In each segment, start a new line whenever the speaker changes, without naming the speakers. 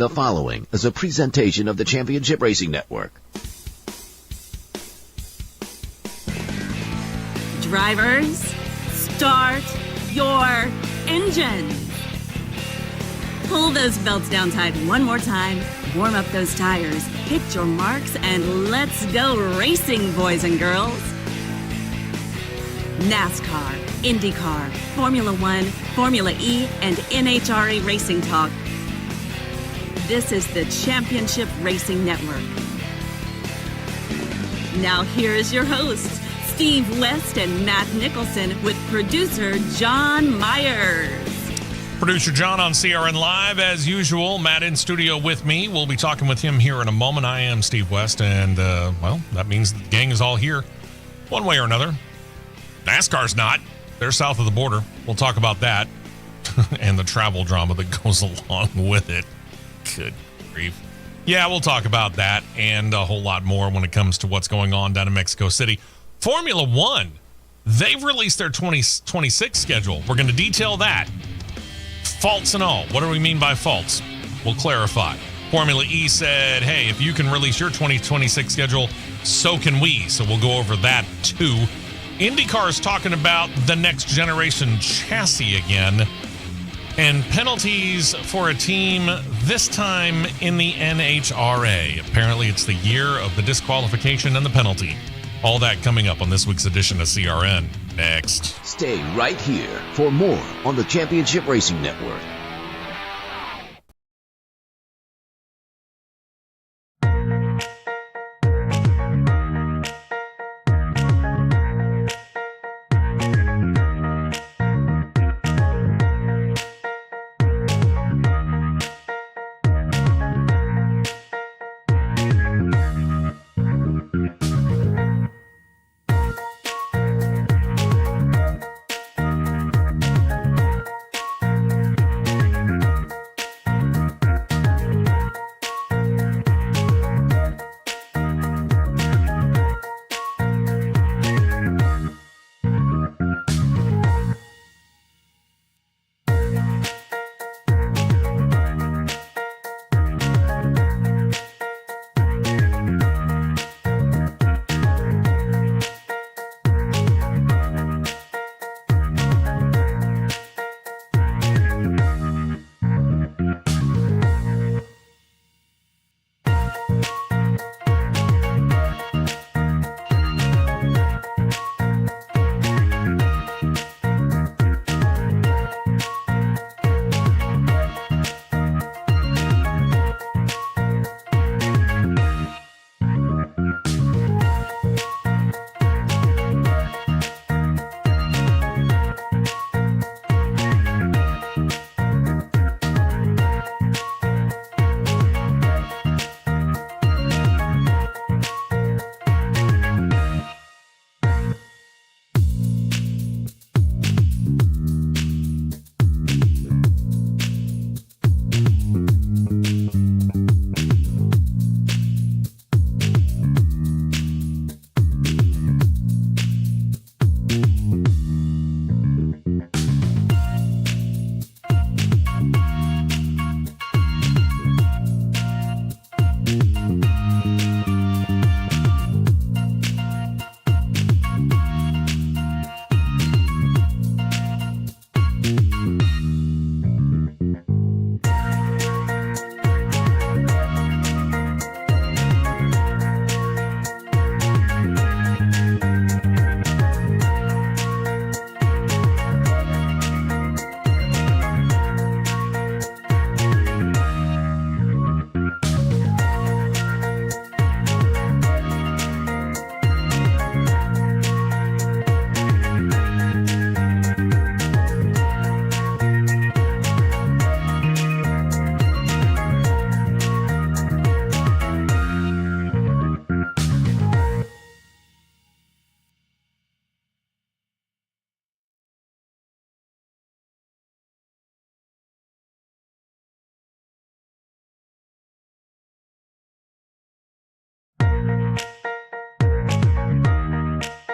The following is a presentation of the Championship Racing Network.
Drivers, start your engines. Pull those belts down tight one more time, warm up those tires, hit your marks, and let's go racing, boys and girls. Nascar, Indycar, Formula One, Formula E, and NHRA Racing Talk. This is the Championship Racing Network. Now here's your hosts, Steve West and Matt Nicholson, with producer John Myers.
Producer John on CRN Live, as usual. Matt in studio with me. We'll be talking with him here in a moment. I am Steve West, and, well, that means the gang is all here one way or another. NASCAR's not. They're south of the border. We'll talk about that and the travel drama that goes along with it. Good grief. Yeah, we'll talk about that and a whole lot more when it comes to what's going on down in Mexico City. Formula One, they've released their 2026 schedule. We're going to detail that. Faults and all. What do we mean by faults? We'll clarify. Formula E said, hey, if you can release your 2026 schedule, so can we. So we'll go over that too. IndyCar is talking about the next generation chassis again. And penalties for a team, this time in the NHRA. Apparently it's the year of the disqualification and the penalty. All that coming up on this week's edition of CRN. Next.
Stay right here for more on the Championship Racing Network.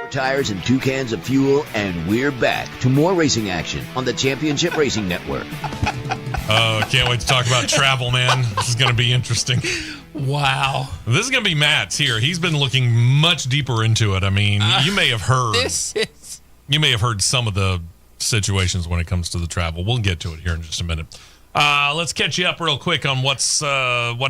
Tires and 2 cans of fuel, and we're back to more racing action on the Championship Racing Network.
Oh, can't wait to talk about travel, man. This is going to be interesting.
Wow.
This is going to be Matt's here. He's been looking much deeper into it. I mean, you may have heard. You may have heard some of the situations when it comes to the travel. We'll get to it here in just a minute. Let's catch you up real quick on what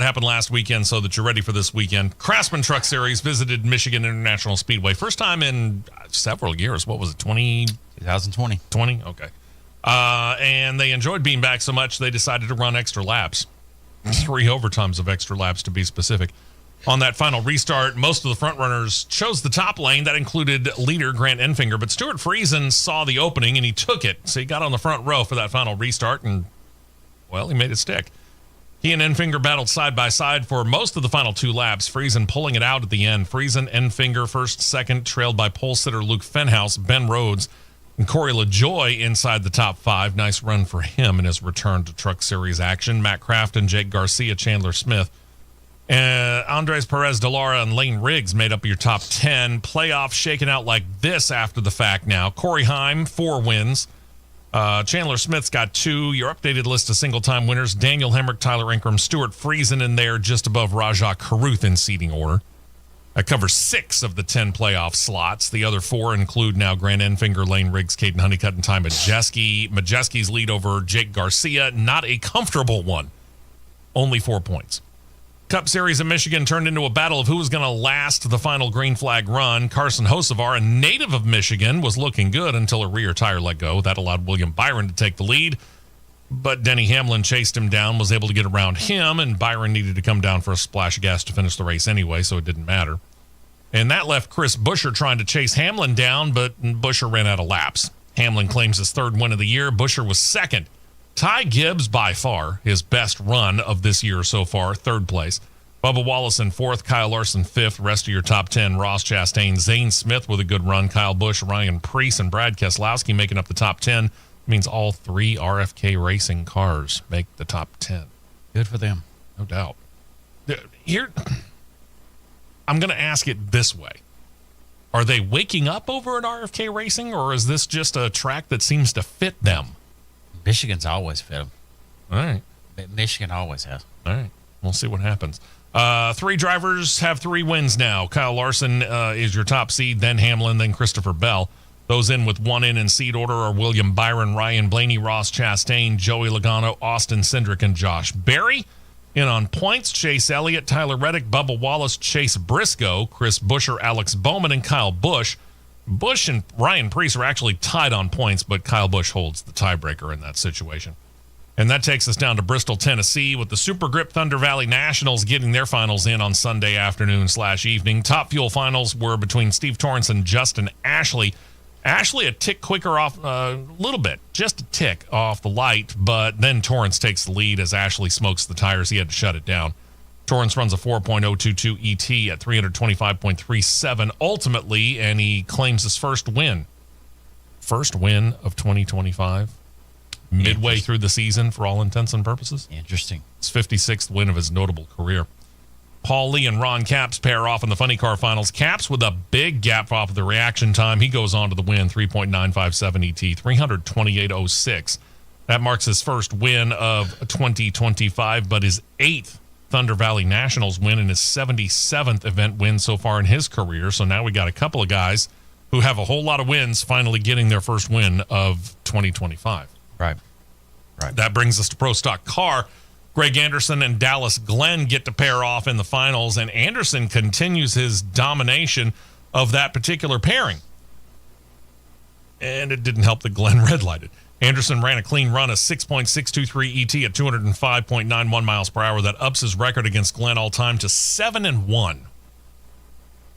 happened last weekend so that you're ready for this weekend. Craftsman Truck Series visited Michigan International Speedway. First time in several years. What was it,
2020?
20? Okay. And they enjoyed being back so much they decided to run extra laps. 3 overtimes of extra laps to be specific. On that final restart, most of the front runners chose the top lane. That included leader Grant Enfinger, but Stuart Friesen saw the opening and he took it. So he got on the front row for that final restart and, well, he made it stick. He and Enfinger battled side by side for most of the final 2 laps, Friesen pulling it out at the end. Friesen, Enfinger first, second, trailed by pole sitter Luke Fenhouse, Ben Rhodes, and Corey LaJoy inside the top 5. Nice run for him in his return to Truck Series action. Matt Crafton, Jake Garcia, Chandler Smith, Andres Perez de Lara, and Lane Riggs made up your top 10. Playoffs shaken out like this after the fact now. Corey Heim, 4 wins. Chandler Smith's got 2. Your updated list of single-time winners: Daniel Hemrick, Tyler Ingram, Stuart Friesen in there just above Rajah Caruth in seating order. That covers 6 of the 10 playoff slots. The other 4 include now Grant Enfinger, Lane Riggs, Caden Honeycutt, and Ty Majeski. Majeski's lead over Jake Garcia, not a comfortable one. Only 4 points. Cup Series of Michigan turned into a battle of who was going to last the final green flag run. Carson Hocevar, a native of Michigan, was looking good until a rear tire let go. That allowed William Byron to take the lead. But Denny Hamlin chased him down, was able to get around him, and Byron needed to come down for a splash of gas to finish the race anyway, so it didn't matter. And that left Chris Buescher trying to chase Hamlin down, but Buescher ran out of laps. Hamlin claims his 3rd win of the year. Buescher was 2nd. Ty Gibbs, by far, his best run of this year so far, 3rd place. Bubba Wallace in 4th, Kyle Larson 5th. Rest of your top 10, Ross Chastain, Zane Smith with a good run, Kyle Busch, Ryan Preece, and Brad Keselowski making up the top 10. Means all 3 RFK Racing cars make the top 10.
Good for them.
No doubt. Here, I'm going to ask it this way. Are they waking up over at RFK Racing, or is this just a track that seems to fit them?
Michigan's always fit them.
All right.
Michigan always has.
All right. We'll see what happens. 3 drivers have 3 wins now. Kyle Larson is your top seed, then Hamlin, then Christopher Bell. Those in with 1 in seed order are William Byron, Ryan Blaney, Ross Chastain, Joey Logano, Austin Cindric, and Josh Berry. In on points, Chase Elliott, Tyler Reddick, Bubba Wallace, Chase Briscoe, Chris Buescher, Alex Bowman, and Kyle Busch. Busch and Ryan Preece are actually tied on points, but Kyle Busch holds the tiebreaker in that situation. And that takes us down to Bristol, Tennessee, with the Super Grip Thunder Valley Nationals getting their finals in on Sunday afternoon/evening. Top fuel finals were between Steve Torrence and Justin Ashley. Ashley a tick quicker off, a little bit, just a tick off the light, but then Torrence takes the lead as Ashley smokes the tires. He had to shut it down. Torrence runs a 4.022 ET at 325.37 ultimately, and he claims his first win. First win of 2025, midway through the season for all intents and purposes.
Interesting.
It's 56th win of his notable career. Paul Lee and Ron Capps pair off in the Funny Car Finals. Capps with a big gap off of the reaction time. He goes on to the win, 3.957 ET, 328.06. That marks his first win of 2025, but his 8th Thunder Valley Nationals win and his 77th event win so far in his career. So now we got a couple of guys who have a whole lot of wins finally getting their first win of 2025.
Right.
That brings us to Pro Stock Car. Greg Anderson and Dallas Glenn get to pair off in the finals, and Anderson continues his domination of that particular pairing. And it didn't help that Glenn red-lighted. Anderson ran a clean run, a 6.623 ET at 205.91 miles per hour. That ups his record against Glenn all-time to 7-1.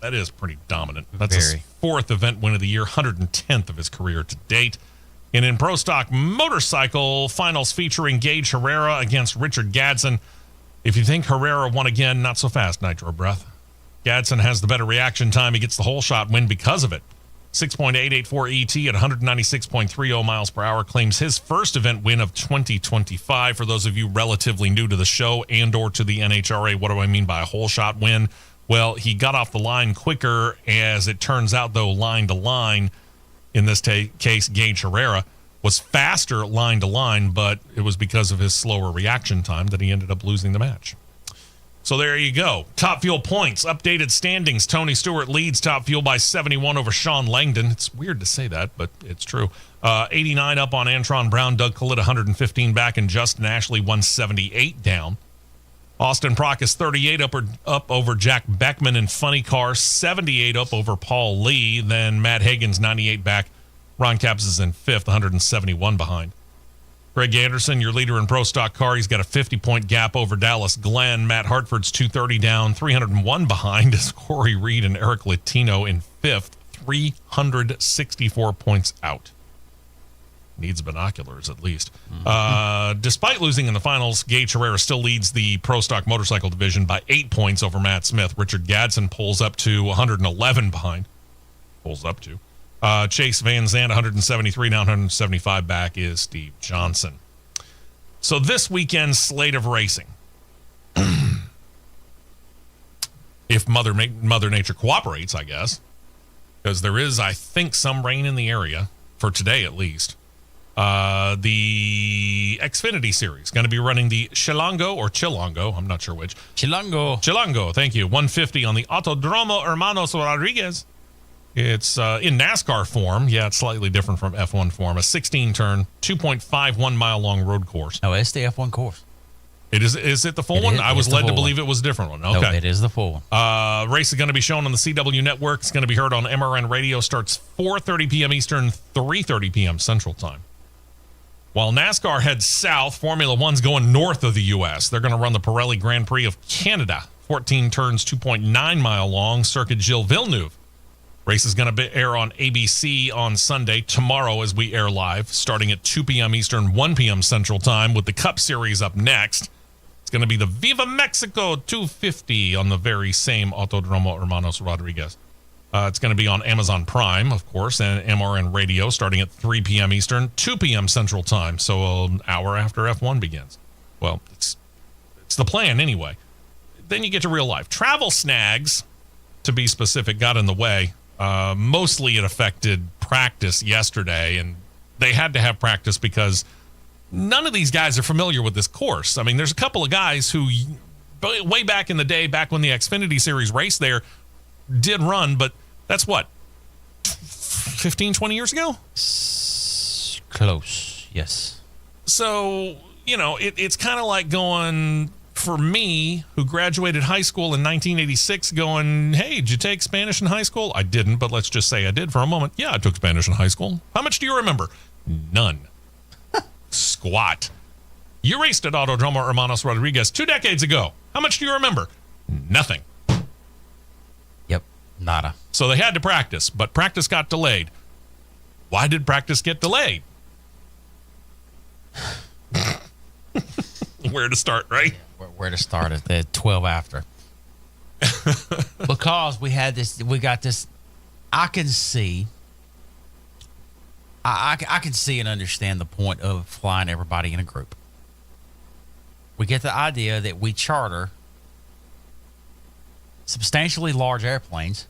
That is pretty dominant. That's his 4th event win of the year, 110th of his career to date. And in Pro Stock Motorcycle, finals featuring Gage Herrera against Richard Gadsden. If you think Herrera won again, not so fast, Nitro Breath. Gadsden has the better reaction time. He gets the whole shot win because of it. 6.884 ET at 196.30 miles per hour claims his first event win of 2025. For those of you relatively new to the show and or to the NHRA, what do I mean by a whole shot win? Well, he got off the line quicker, as it turns out, though, line to line. In this case, Gage Herrera. was faster line to line, but it was because of his slower reaction time that he ended up losing the match. So there you go. Top Fuel points, updated standings. Tony Stewart leads Top Fuel by 71 over Sean Langdon. It's weird to say that, but it's true. 89 up on Antron Brown, Doug Collett 115 back, and Justin Ashley 178 down. Austin Prock is 38 up over Jack Beckman in Funny Car, 78 up over Paul Lee. Then Matt Hagan's 98 back. Ron Capps is in 5th, 171 behind. Greg Anderson, your leader in Pro Stock Car, he's got a 50-point gap over Dallas Glenn. Matt Hartford's 230 down, 301 behind is Corey Reed and Eric Latino in 5th, 364 points out. Needs binoculars, at least. Despite losing in the finals, Gage Herrera still leads the Pro Stock Motorcycle division by 8 points over Matt Smith. Richard Gadsden pulls up to 111 behind. Chase Van Zandt, 173 down, 175 back is Steve Johnson. So this weekend's slate of racing, if Mother Nature cooperates, I guess, because there is, I think, some rain in the area for today at least. The Xfinity Series going to be running the Chilongo, I'm not sure which. Chilongo, thank you. 150 on the Autodromo Hermanos Rodriguez. It's in NASCAR form. Yeah, it's slightly different from F1 form. A 16-turn, 2.51 mile long road course.
No, it's the F1 course.
It is. Is it the full one? I was led to believe it was a different one. Okay,
no, it is the full one.
Race is going to be shown on the CW network. It's going to be heard on MRN Radio. Starts 4:30 p.m. Eastern, 3:30 p.m. Central Time. While NASCAR heads south, Formula One's going north of the U.S. They're going to run the Pirelli Grand Prix of Canada. 14 turns, 2.9 mile long, Circuit Gilles Villeneuve. Race is going to air on ABC on Sunday, tomorrow as we air live, starting at 2 p.m. Eastern, 1 p.m. Central Time, with the Cup Series up next. It's going to be the Viva Mexico 250 on the very same Autodromo Hermanos Rodriguez. It's going to be on Amazon Prime, of course, and MRN Radio, starting at 3 p.m. Eastern, 2 p.m. Central Time, so an hour after F1 begins. Well, it's the plan anyway. Then you get to real life. Travel snags, to be specific, got in the way. Mostly it affected practice yesterday, and they had to have practice because none of these guys are familiar with this course. I mean, there's a couple of guys who, way back in the day, back when the Xfinity Series raced there, did run, but that's what, 15, 20 years ago?
Close, yes.
So, it's kind of like going... For me, who graduated high school in 1986, going, hey, did you take Spanish in high school? I didn't, but let's just say I did for a moment. Yeah, I took Spanish in high school. How much do you remember? None. Squat. You raced at Autodromo Hermanos Rodriguez 2 decades ago. How much do you remember? Nothing.
Yep, nada.
So they had to practice, but practice got delayed. Why did practice get delayed? Where to start, right?
Where to start at the 12 after. Because we got this. I can see and understand the point of flying everybody in a group. We get the idea that we charter substantially large airplanes,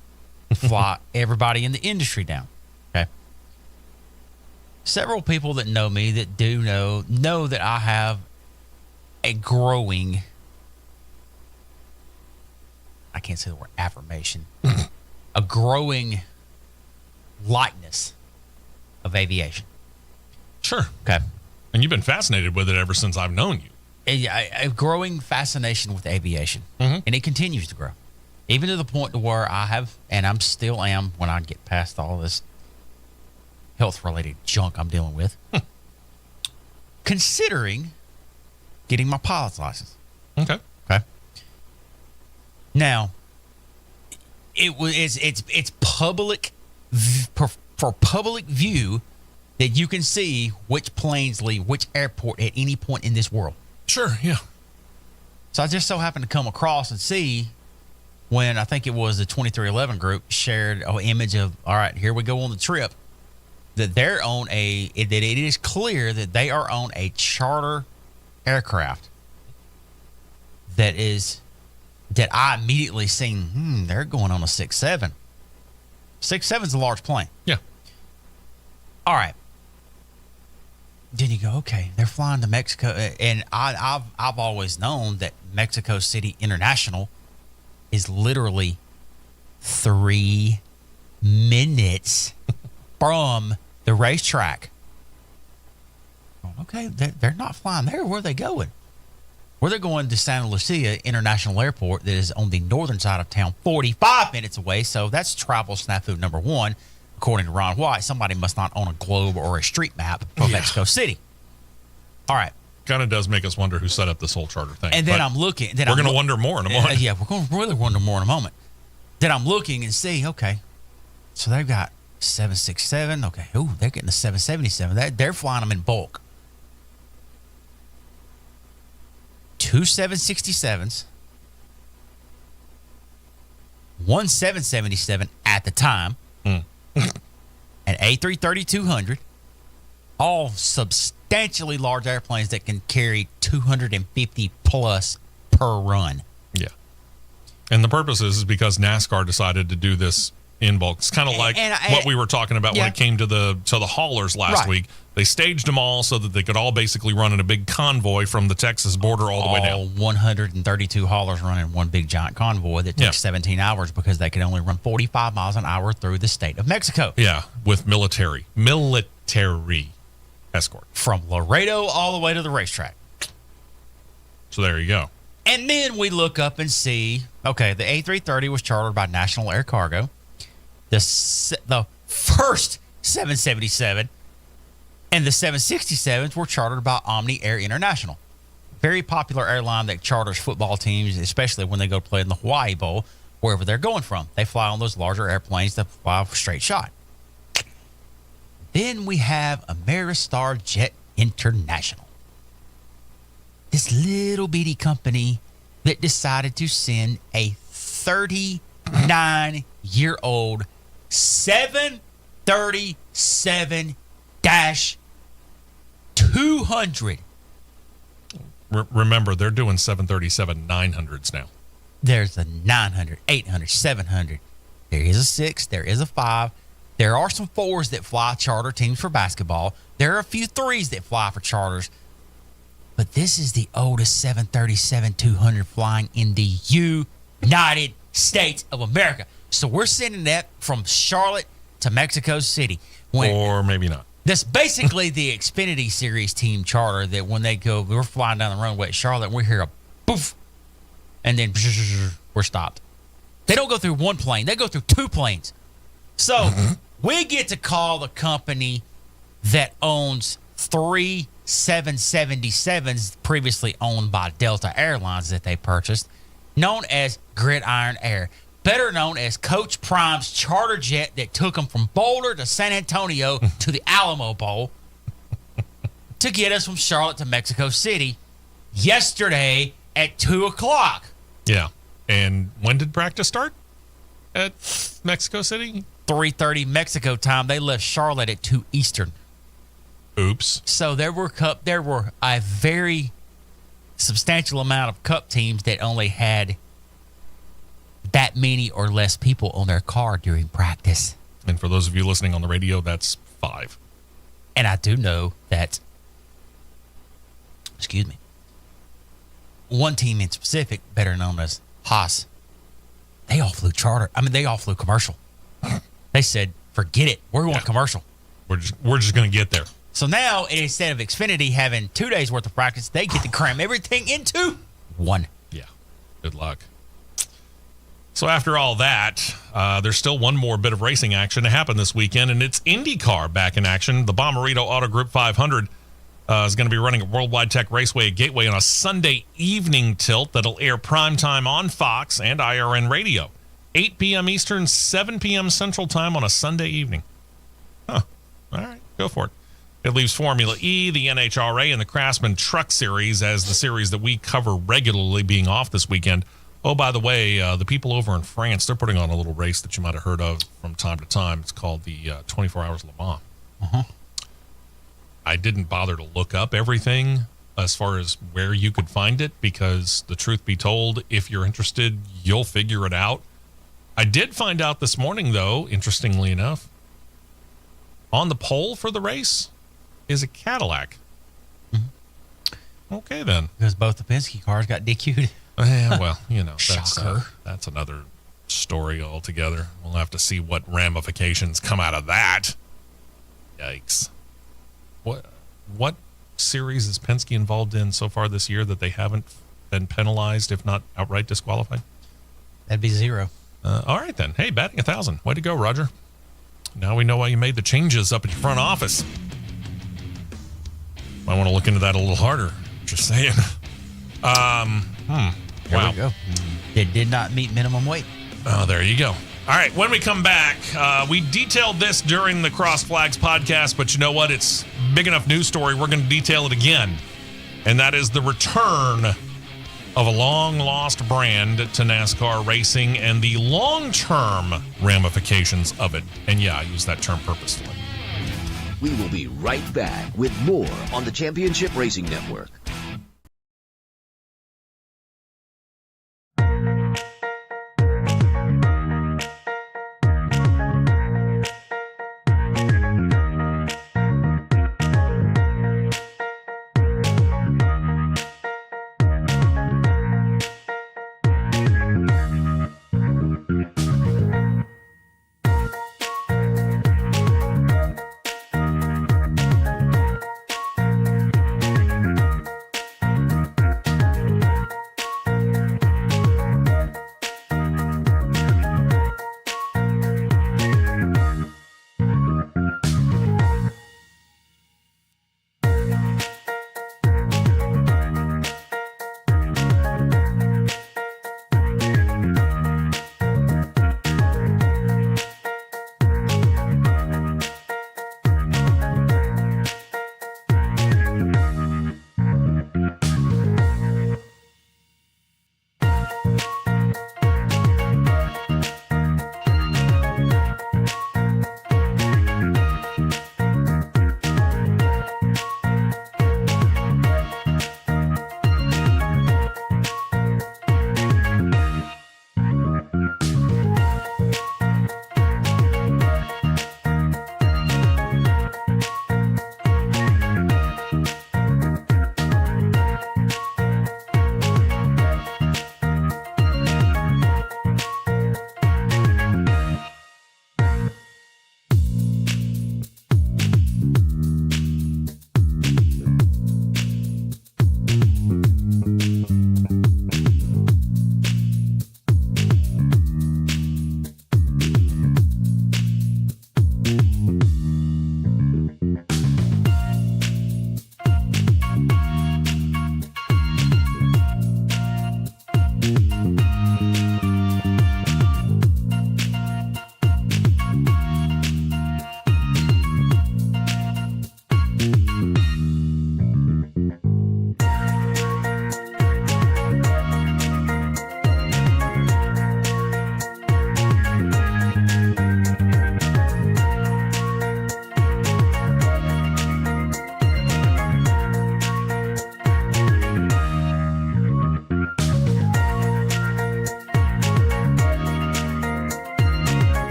fly everybody in the industry down. Okay. Several people that know me that do know that I have a growing, I can't say the word affirmation, a growing likeness of aviation.
Sure.
Okay.
And you've been fascinated with it ever since I've known you.
A growing fascination with aviation.
Mm-hmm.
And it continues to grow. Even to the point to where I have, and I'm still am when I get past all this health-related junk I'm dealing with, considering getting my pilot's license.
Okay.
Now, it's public for public view that you can see which planes leave which airport at any point in this world.
Sure, yeah.
So I just so happened to come across and see when I think it was the 2311 group shared an image of, all right, here we go on the trip, that they're on that it is clear that they are on a charter aircraft that I immediately seen, they're going on a 6.7. 6.7 is a large plane.
Yeah.
All right. then you go, okay, they're flying to Mexico. And I've always known that Mexico City International is literally 3 minutes from the racetrack. Okay, they're not flying there. Where are they going? Well, they're going to Santa Lucia International Airport that is on the northern side of town, 45 minutes away. So that's travel snafu number one, according to Ron White. Somebody must not own a globe or a street map for Mexico City. All right.
Kind of does make us wonder who set up this whole charter thing.
And then I'm looking.
We're going to wonder more in a moment.
Yeah, we're going to really wonder more in a moment. Then I'm looking and see, okay, so they've got 767. Okay, ooh, they're getting the 777. They're flying them in bulk. 2 767s, 1 777 at the time, an A330-200, all substantially large airplanes that can carry 250 plus per run.
Yeah. And the purpose is because NASCAR decided to do this in bulk. It's kind of like what we were talking about when it came to the haulers last week. They staged them all so that they could all basically run in a big convoy from the Texas border all the way down. 132
haulers running one big giant convoy that takes 17 hours because they can only run 45 miles an hour through the state of Mexico.
Yeah, with military escort.
From Laredo all the way to the racetrack.
So there you go.
And then we look up and see, okay, the A330 was chartered by National Air Cargo. The first 777 and the 767s were chartered by Omni Air International. Very popular airline that charters football teams, especially when they go play in the Hawaii Bowl, wherever they're going from. They fly on those larger airplanes that fly a straight shot. Then we have Ameristar Jet International. This little bitty company that decided to send a 39-year-old 737-200.
Remember, they're doing 737-900s now.
There's a 900, 800, 700. There is a 6. There is a 5. There are some 4s that fly charter teams for basketball. There are a few 3s that fly for charters. But this is the oldest 737-200 flying in the United States of America. So we're sending that from Charlotte to Mexico City.
Or maybe not.
That's basically the Xfinity Series team charter that when they go, we're flying down the runway at Charlotte, and we hear a poof, and then we're stopped. They don't go through one plane. They go through 2 planes. So we get to call the company that owns 3 777s previously owned by Delta Airlines that they purchased, known as Gridiron Air, better known as Coach Prime's charter jet that took them from Boulder to San Antonio to the Alamo Bowl to get us from Charlotte to Mexico City yesterday at 2 o'clock.
Yeah. And when did practice start at Mexico City?
3:30 Mexico time. They left Charlotte at 2 Eastern.
Oops.
So there were a very substantial amount of Cup teams that only had that many or less people on their car during practice.
And for those of you listening on the radio, that's 5.
And I do know that, one team in specific, better known as Haas, they all flew charter. I mean, they all flew commercial. They said, forget it. We're going commercial.
We're just going to get there.
So now, instead of Xfinity having 2 days worth of practice, they get to cram everything into 1.
Yeah. Good luck. So after all that, there's still one more bit of racing action to happen this weekend, and it's Indycar back in action. The Bommarito Auto Group 500 is going to be running at Worldwide Tech Raceway at Gateway on a Sunday evening tilt that'll air primetime on Fox and IRN Radio. 8 p.m. Eastern, 7 p.m. Central Time on a Sunday evening. Huh. All right, go for it. It leaves Formula E, the NHRA, and the Craftsman Truck Series as the series that we cover regularly being off this weekend. Oh, by the way, the people over in France, they're putting on a little race that you might have heard of from time to time. It's called the 24 Hours Le Mans. I didn't bother to look up everything as far as where you could find it because, the truth be told, if you're interested, you'll figure it out. I did find out this morning, though, interestingly enough, on the pole for the race is a Cadillac. Okay, then.
Because both the Penske cars got DQ'd.
Well,
Shocker.
that's another story altogether. We'll have to see what ramifications come out of that. Yikes. What series is Penske involved in so far this year that they haven't been penalized, if not outright disqualified?
That'd be 0.
All right, then. Hey, batting 1,000. Way to go, Roger. Now we know why you made the changes up at your front office. I want to look into that a little harder. Just saying.
Here
Wow.
we go. They did not meet minimum weight.
Oh, there you go. All right, when we come back, we detailed this during the Cross Flags podcast, but you know what? It's a big enough news story. We're going to detail it again. And that is the return of a long-lost brand to NASCAR racing and the long-term ramifications of it. And yeah, I use that term purposefully.
We will be right back with more on the Championship Racing Network.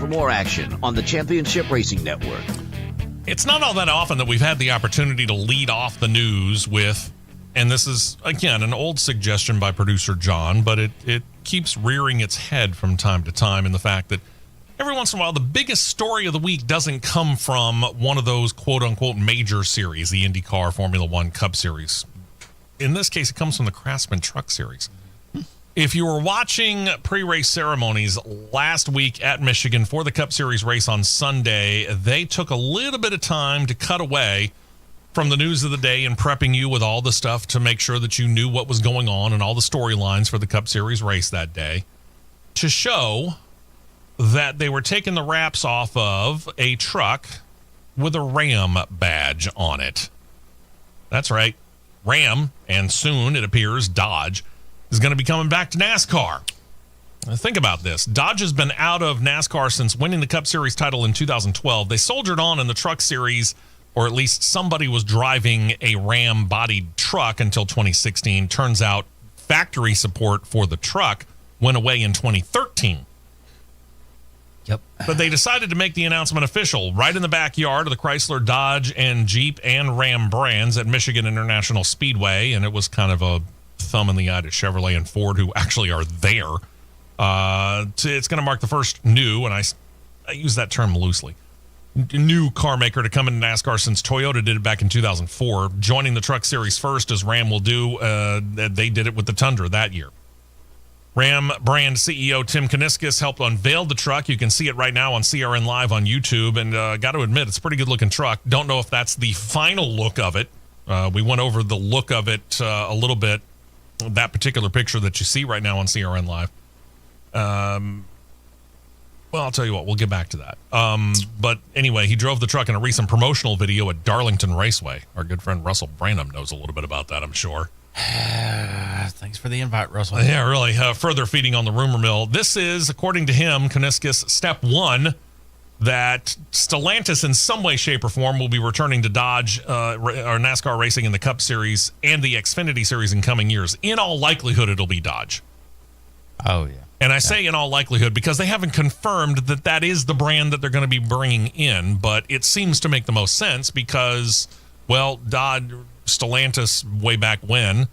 For more action on the Championship Racing Network.
It's not all that often that we've had the opportunity to lead off the news with, and this is, again, an old suggestion by producer John, but it keeps rearing its head from time to time in the fact that every once in a while, the biggest story of the week doesn't come from one of those quote-unquote major series, the Indycar, Formula One, Cup Series. In this case, it comes from the Craftsman Truck Series. If you were watching pre-race ceremonies last week at Michigan for the Cup Series race on Sunday, they took a little bit of time to cut away from the news of the day and prepping you with all the stuff to make sure that you knew what was going on and all the storylines for the Cup Series race that day, to show that they were taking the wraps off of a truck with a Ram badge on it. That's right. Ram, and soon, it appears, Dodge, is going to be coming back to NASCAR. Think about this. Dodge has been out of NASCAR since winning the Cup Series title in 2012. They soldiered on in the Truck Series, or at least somebody was driving a Ram-bodied truck until 2016. Turns out factory support for the truck went away in 2013.
Yep.
But they decided to make the announcement official right in the backyard of the Chrysler, Dodge, and Jeep and Ram brands at Michigan International Speedway, and it was kind of a thumb in the eye to Chevrolet and Ford, who actually are there. It's going to mark the first new, and I use that term loosely, new car maker to come into NASCAR since Toyota did it back in 2004, joining the Truck Series first, as Ram will do. They did it with the Tundra that year. Ram brand CEO Tim Kuniskis helped unveil the truck. You can see it right now on CRN Live on YouTube, and got to admit, it's a pretty good-looking truck. Don't know if that's the final look of it. We went over the look of it a little bit, that particular picture that you see right now on CRN Live. Well, I'll tell you what, we'll get back to that. But anyway, he drove the truck in a recent promotional video at Darlington Raceway. Our good friend Russell Branham knows a little bit about that, I'm sure.
Thanks for the invite, Russell.
Yeah, really. Further feeding on the rumor mill. This is, according to him, Kuniskis, step one, that Stellantis in some way, shape, or form will be returning to Dodge or NASCAR racing in the Cup Series and the Xfinity Series in coming years. In all likelihood, it'll be Dodge.
Oh, yeah.
And I say in all likelihood because they haven't confirmed that that is the brand that they're going to be bringing in, but it seems to make the most sense because, well, Stellantis, way back when,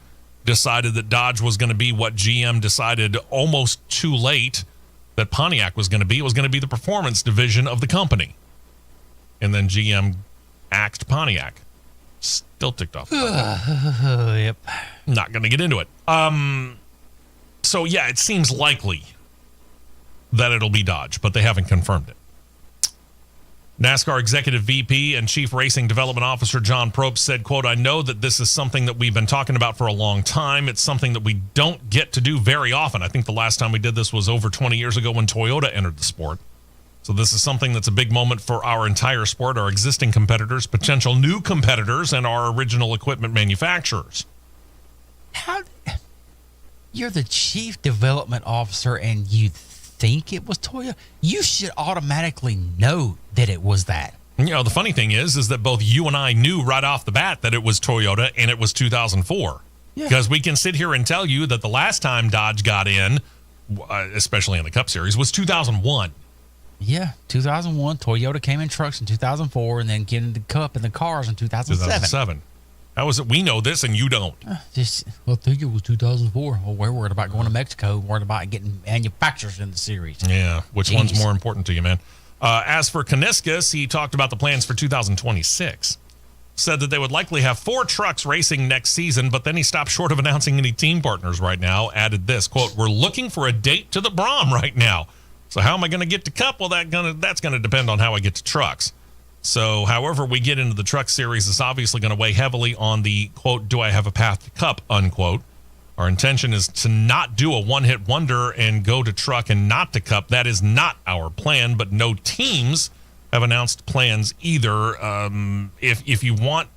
decided that Dodge was going to be what GM decided almost too late that Pontiac was going to be. It was going to be the performance division of the company. And then GM axed Pontiac. Still ticked off.
Yep.
Not going to get into it. So, yeah, it seems likely that it'll be Dodge, but they haven't confirmed it. NASCAR Executive VP and Chief Racing Development Officer John Probst said, quote, "I know that this is something that we've been talking about for a long time. It's something that we don't get to do very often. I think the last time we did this was over 20 years ago when Toyota entered the sport. So this is something that's a big moment for our entire sport, our existing competitors, potential new competitors, and our original equipment manufacturers."
You're the chief development officer and you think it was Toyota? You should automatically know that it was that.
You know, the funny thing is that both you and I knew right off the bat that it was Toyota and it was 2004. Yeah. Because we can sit here and tell you that the last time Dodge got in, especially in the Cup Series, was 2001.
Yeah, 2001. Toyota came in trucks in 2004 and then came into the Cup in the cars in 2007.
How is it we know this and you don't?
I think it was 2004. Well, we're worried about going to Mexico. We're worried about getting manufacturers in the series.
Yeah, which one's more important to you, man? As for Kuniskis, he talked about the plans for 2026. Said that they would likely have 4 trucks racing next season, but then he stopped short of announcing any team partners right now. Added this, quote, "We're looking for a date to the Brom right now. So how am I going to get to Cup? Well, that's going to depend on how I get to trucks. So however we get into the Truck Series is obviously going to weigh heavily on the, quote, do I have a path to Cup, unquote. Our intention is to not do a one-hit wonder and go to truck and not to Cup. That is not our plan, but no teams have announced plans either. If you want,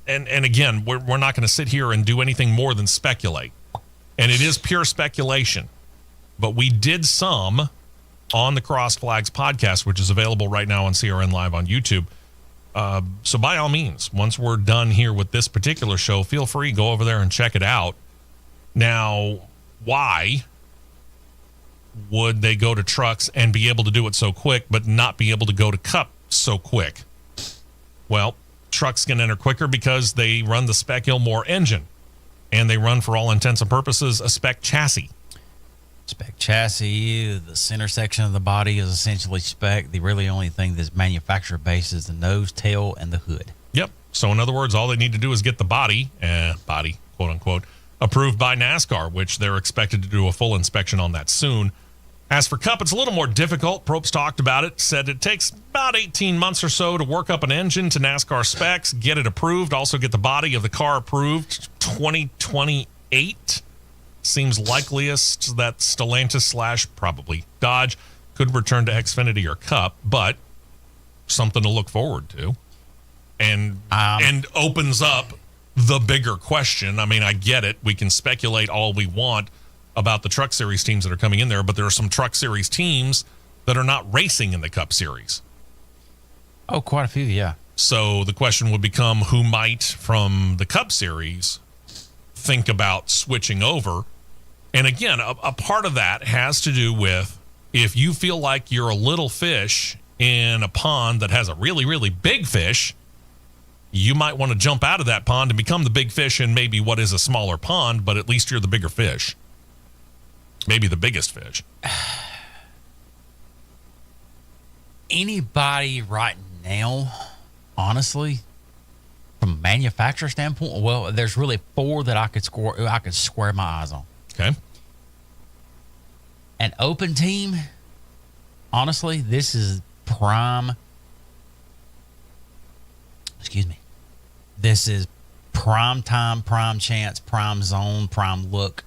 and again, we're not going to sit here and do anything more than speculate. And it is pure speculation. But we did some on the Cross Flags podcast, which is available right now on CRN Live on YouTube. So by all means, once we're done here with this particular show, feel free, go over there and check it out. Now, why would they go to trucks and be able to do it so quick, but not be able to go to Cup so quick? Well, trucks can enter quicker because they run the Spec Ilmore engine, and they run, for all intents and purposes, a spec chassis.
Spec chassis, the center section of the body is essentially spec. The really only thing that's manufacturer based is the nose, tail, and the hood.
Yep. So in other words, all they need to do is get the body, quote unquote, approved by NASCAR, which they're expected to do a full inspection on that soon. As for Cup, it's a little more difficult. Probst talked about it, said it takes about 18 months or so to work up an engine to NASCAR specs, get it approved, also get the body of the car approved. 2028 seems likeliest that Stellantis / probably Dodge could return to Xfinity or Cup, but something to look forward to. and opens up the bigger question. I mean, I get it. We can speculate all we want about the Truck Series teams that are coming in there, but there are some Truck Series teams that are not racing in the Cup Series.
Oh, quite a few, yeah.
So the question would become who might, from the Cup Series, think about switching over. And again, a part of that has to do with if you feel like you're a little fish in a pond that has a really, really big fish, you might want to jump out of that pond and become the big fish in maybe what is a smaller pond, but at least you're the bigger fish. Maybe the biggest fish.
Anybody right now, honestly, from a manufacturer standpoint, well, there's really 4 that I could square my eyes on.
Okay.
An open team, honestly, this is prime. Excuse me. This is prime time, prime chance, prime zone, prime look.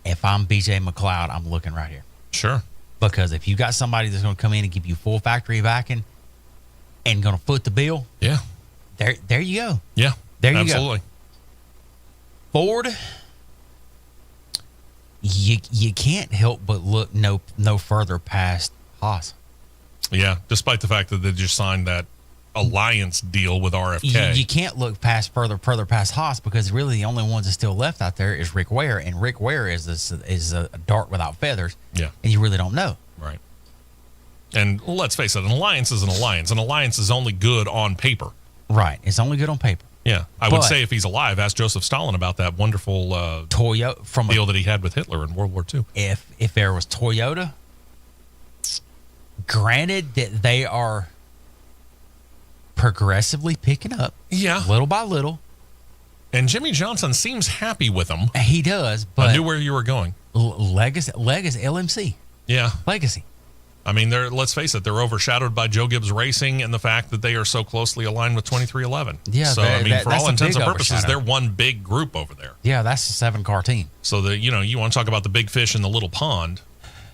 If I'm BJ McLeod, I'm looking right here.
Sure.
Because if you got somebody that's going to come in and give you full factory backing and going to foot the bill,
yeah,
there you go.
Yeah,
there you
absolutely.
go. Ford, you can't help but look no further past Haas.
Yeah, despite the fact that they just signed that alliance deal with RFK.
You can't look further past Haas because really the only ones that's still left out there is Rick Ware, and Rick Ware is a dart without feathers.
Yeah,
and you really don't know.
Right. And let's face it, an alliance is an alliance. An alliance is only good on paper.
Right. It's only good on paper.
Yeah. I would say if he's alive, ask Joseph Stalin about that wonderful
Toyota
deal that he had with Hitler in World War II.
If there was Toyota, granted that they are progressively picking up.
Yeah.
Little by little.
And Jimmy Johnson seems happy with them.
He does, but
I knew where you were going.
Legacy LMC.
Yeah.
Legacy.
I mean, let's face it, they're overshadowed by Joe Gibbs Racing and the fact that they are so closely aligned with 2311.
Yeah.
So, for all intents and purposes, they're one big group over there.
Yeah, that's a 7-car team.
So, you want to talk about the big fish in the little pond,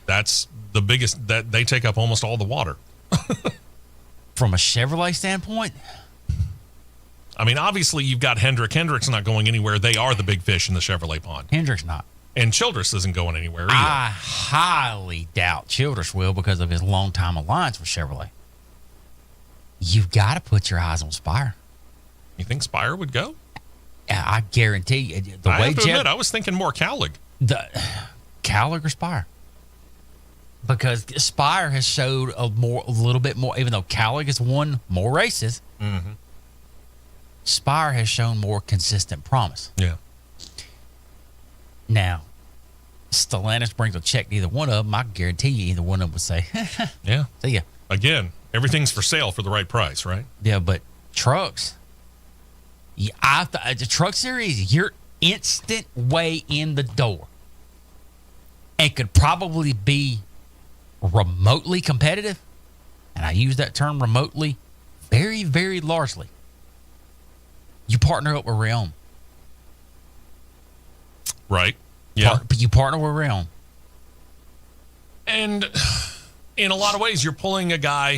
that's the biggest, that they take up almost all the water.
From a Chevrolet standpoint?
I mean, obviously, you've got Hendrick. Hendrick's not going anywhere. They are the big fish in the Chevrolet pond.
Hendrick's not.
And Childress isn't going anywhere either.
I highly doubt Childress will because of his long-time alliance with Chevrolet. You've got to put your eyes on Spire.
You think Spire would go?
I guarantee you.
I was thinking more Cowlig.
Cowlig or Spire? Because Spire has showed a little bit more, even though Cowlig has won more races.
Mm-hmm.
Spire has shown more consistent promise.
Yeah.
Now, Stellantis brings a check to either one of them. I guarantee you either one of them would say,
yeah.
See ya.
Again, everything's for sale for the right price, right?
Yeah, but trucks, the Truck Series, you're instant way in the door and could probably be remotely competitive. And I use that term remotely very, very largely. You partner up with Realm.
Right. Yeah.
You partner with Realm.
And in a lot of ways, you're pulling a guy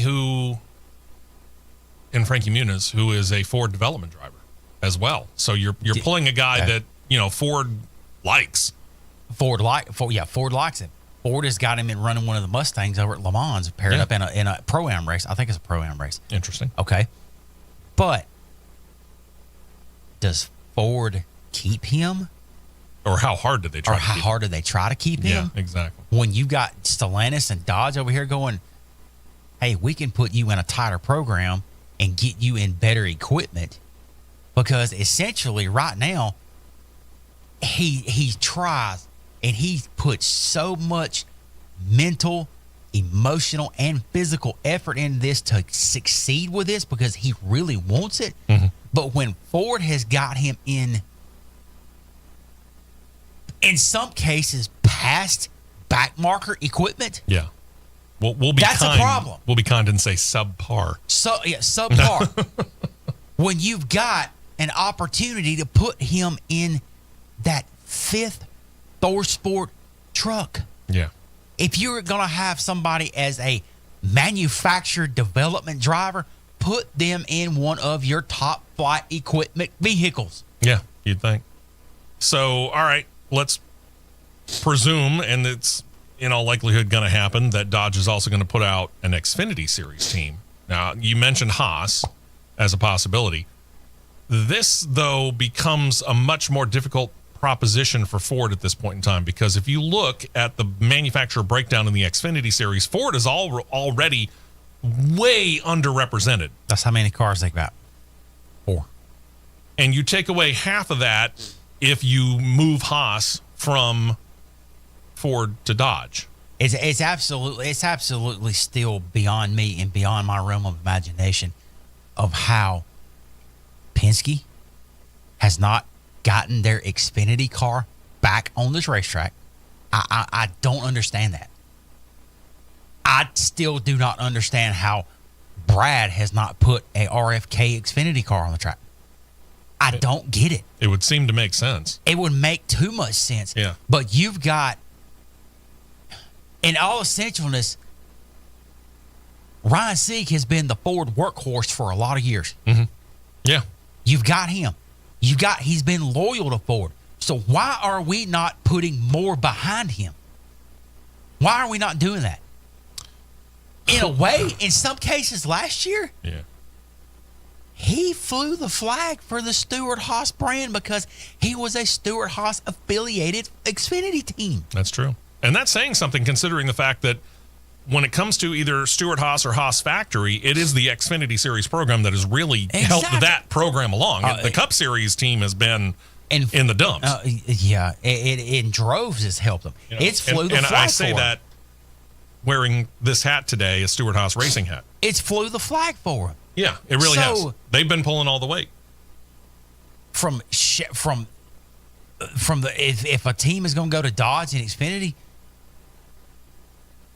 and Frankie Muniz, who is a Ford development driver as well. So you're pulling a guy that, Ford likes.
Ford likes him. Ford has got him in running one of the Mustangs over at Le Mans, paired up in a Pro-Am race. I think it's a Pro-Am race.
Interesting.
Okay. But does Ford keep him?
Or how hard did they try to keep him?
How hard did they try to keep him?
Yeah, exactly.
When you got Stellantis and Dodge over here going, hey, we can put you in a tighter program and get you in better equipment. Because essentially right now, he tries and he puts so much mental, emotional, and physical effort in this to succeed with this because he really wants it.
Mm-hmm.
But when Ford has got him in some cases, past back marker equipment.
Yeah. We'll be
that's
kind.
A problem.
We'll be kind and say subpar.
Subpar. When you've got an opportunity to put him in that 5th Thor Sport truck.
Yeah.
If you're going to have somebody as a manufacturer development driver, put them in one of your top flight equipment vehicles.
Yeah, you'd think. So, all right, let's presume, and it's in all likelihood going to happen, that Dodge is also going to put out an Xfinity Series team. Now, you mentioned Haas as a possibility. This, though, becomes a much more difficult proposition for Ford at this point in time, because if you look at the manufacturer breakdown in the Xfinity Series, Ford is already way underrepresented.
That's how many cars they got. 4.
And you take away half of that if you move Haas from Ford to Dodge.
It's absolutely still beyond me and beyond my realm of imagination of how Penske has not gotten their Xfinity car back on this racetrack. I don't understand that. I still do not understand how Brad has not put a RFK Xfinity car on the track. I don't get it.
It would seem to make sense.
It would make too much sense.
Yeah.
But you've got, in all essentialness, Ryan Sieg has been the Ford workhorse for a lot of years.
Mm-hmm. Yeah.
You've got him. He's been loyal to Ford. So why are we not putting more behind him? Why are we not doing that? In a way, in some cases last year,
yeah,
he flew the flag for the Stewart-Haas brand because he was a Stewart-Haas affiliated Xfinity team.
That's true. And that's saying something, considering the fact that when it comes to either Stewart-Haas or Haas Factory, it is the Xfinity Series program that has really helped that program along. The Cup Series team has been in the dumps.
Yeah, it in droves has helped them.
You know,
It's flew the flag
and I say
for
that wearing this hat today, a Stewart-Haas racing hat.
It's flew the flag for him.
Yeah, it really has. They've been pulling all the weight.
From the if a team is going to go to Dodge and Xfinity,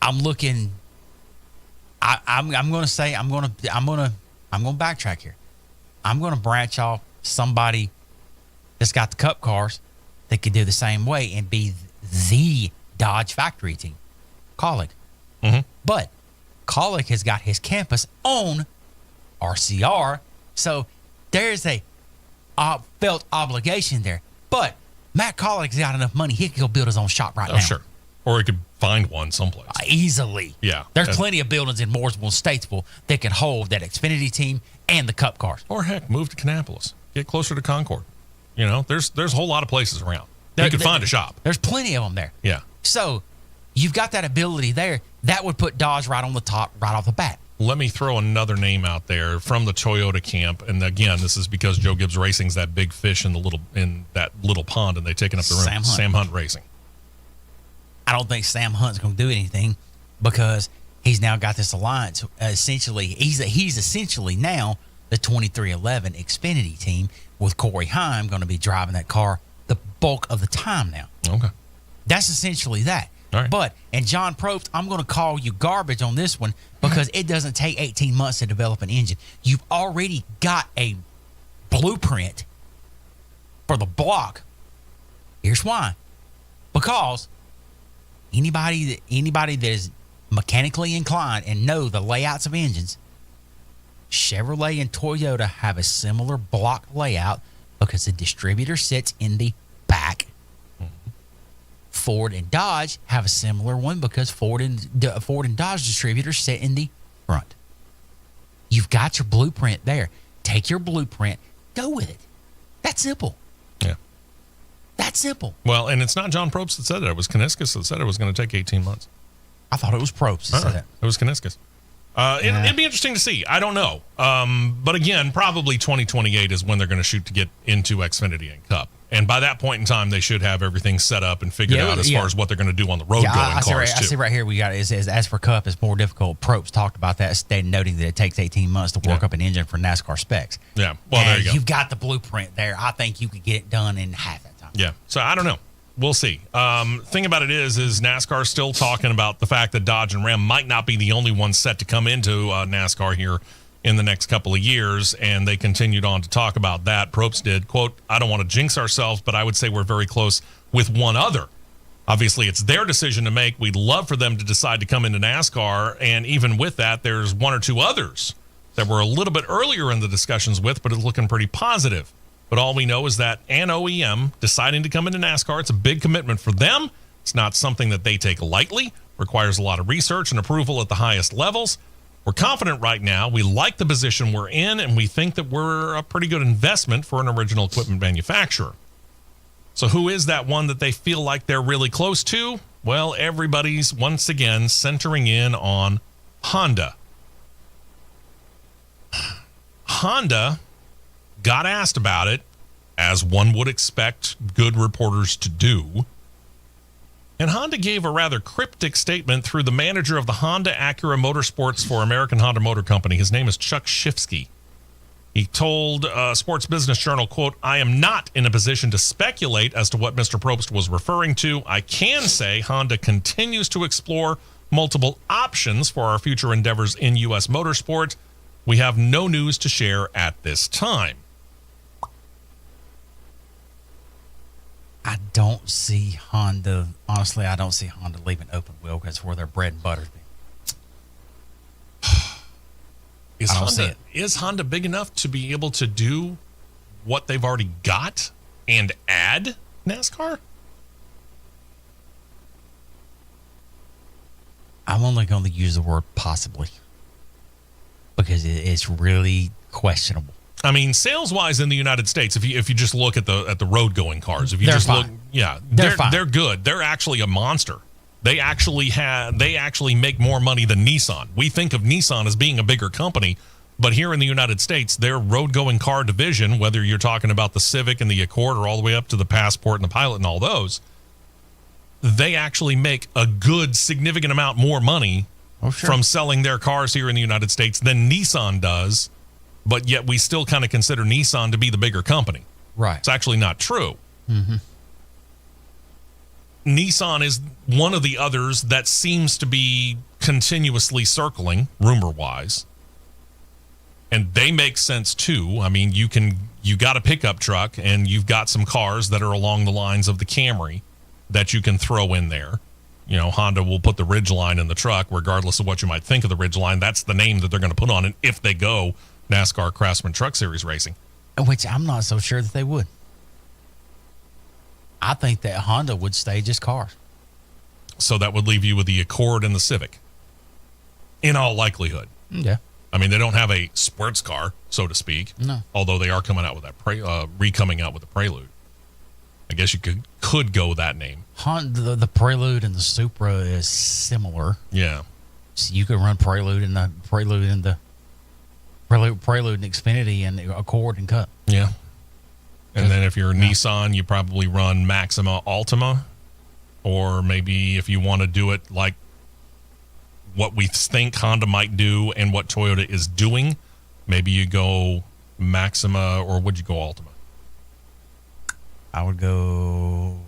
I'm looking. I'm going to say I'm going to backtrack here. I'm going to branch off somebody that's got the Cup cars that could do the same way and be the Dodge factory team. Kaulig.
Mm-hmm.
But Kaulig has got his campus on RCR, so there's a felt obligation there. But Matt Kaulig's got enough money; he could go build his own shop right now.
Sure. Or he could find one someplace.
Easily.
Yeah.
There's plenty of buildings in Mooresville and Statesville that can hold that Xfinity team and the Cup cars.
Or heck, move to Kannapolis. Get closer to Concord. You know, there's a whole lot of places around. You could find a shop.
There's plenty of them there.
Yeah.
So you've got that ability there. That would put Dodge right on the top, right off the bat.
Let me throw another name out there from the Toyota camp. And again, this is because Joe Gibbs Racing's that big fish in that little pond, and they've taken up the room. Sam Hunt Racing.
I don't think Sam Hunt's going to do anything because he's now got this alliance. Essentially, he's essentially now the 2311 Xfinity team with Corey Heim going to be driving that car the bulk of the time now.
Okay.
That's essentially that.
All right.
But, and John Probst, I'm going to call you garbage on this one because it doesn't take 18 months to develop an engine. You've already got a blueprint for the block. Here's why. Because anybody that is mechanically inclined and know the layouts of engines, Chevrolet and Toyota have a similar block layout because the distributor sits in the back. Ford and Dodge have a similar one because Ford and Dodge distributors sit in the front. You've got your blueprint there. Take your blueprint, go with it. That's simple.
Yeah.
That's simple.
Well, and it's not John Probst that said it. It was Kaniskis that said it was going to take 18 months.
I thought it was Probst that said that.
It was Kaniskis. It'd be interesting to see. I don't know. But again, probably 2028 is when they're going to shoot to get into Xfinity and Cup. And by that point in time, they should have everything set up and figured out as far as what they're going to do on the road going cars, too.
I see right here we got is as for Cup, it's more difficult. Probst talked about that, noting that it takes 18 months to work up an engine for NASCAR specs.
Yeah, well, there you go.
You've got the blueprint there. I think you could get it done in half that time.
Yeah, so I don't know. We'll see. Thing about it is NASCAR still talking about the fact that Dodge and Ram might not be the only ones set to come into NASCAR here in the next couple of years, and they continued on to talk about that. Probst did, quote, I don't want to jinx ourselves, but I would say we're very close with one other. Obviously, it's their decision to make. We'd love for them to decide to come into NASCAR, and even with that, there's one or two others that we're a little bit earlier in the discussions with, but it's looking pretty positive. But all we know is that an OEM deciding to come into NASCAR, it's a big commitment for them. It's not something that they take lightly, requires a lot of research and approval at the highest levels. We're confident right now. We like the position we're in, and we think that we're a pretty good investment for an original equipment manufacturer. So who is that one that they feel like they're really close to? Well, everybody's once again centering in on Honda. Honda got asked about it, as one would expect good reporters to do. And Honda gave a rather cryptic statement through the manager of the Honda Acura Motorsports for American Honda Motor Company. His name is Chuck Shifsky. He told Sports Business Journal, quote, "I am not in a position to speculate as to what Mr. Probst was referring to. I can say Honda continues to explore multiple options for our future endeavors in U.S. motorsport. We have no news to share at this time."
I don't see Honda. Honestly, I don't see Honda leaving open wheel because that's where their bread and butter's been.
Is Honda big enough to be able to do what they've already got and add NASCAR?
I'm only going to use the word possibly because it's really questionable.
I mean, sales-wise in the United States, if you just look at the road-going cars, if you
they're
just
fine.
look, yeah,
Fine.
they're good. They're actually a monster. They actually make more money than Nissan. We think of Nissan as being a bigger company, but here in the United States, their road-going car division, whether you're talking about the Civic and the Accord or all the way up to the Passport and the Pilot and all those, they actually make a good, significant amount more money from selling their cars here in the United States than Nissan does, but yet we still kind of consider Nissan to be the bigger company.
Right.
It's actually not true. Mm-hmm. Nissan is one of the others that seems to be continuously circling, rumor-wise. And they make sense, too. I mean, you got a pickup truck, and you've got some cars that are along the lines of the Camry that you can throw in there. You know, Honda will put the Ridgeline in the truck, regardless of what you might think of the Ridgeline. That's the name that they're going to put on it if they go NASCAR Craftsman Truck Series racing.
Which I'm not so sure that they would. I think that Honda would stay just cars.
So that would leave you with the Accord and the Civic, in all likelihood.
Yeah.
I mean, they don't have a sports car, so to speak.
No.
Although they are coming out with that coming out with the Prelude. I guess you could go with that name.
Honda, the Prelude and the Supra is similar.
Yeah.
So you could run Prelude and the Prelude and Xfinity and Accord and Cup.
Yeah. And then if you're Nissan, you probably run Maxima Altima, or maybe if you want to do it like what we think Honda might do and what Toyota is doing, maybe you go Maxima, or would you go Altima?
I would go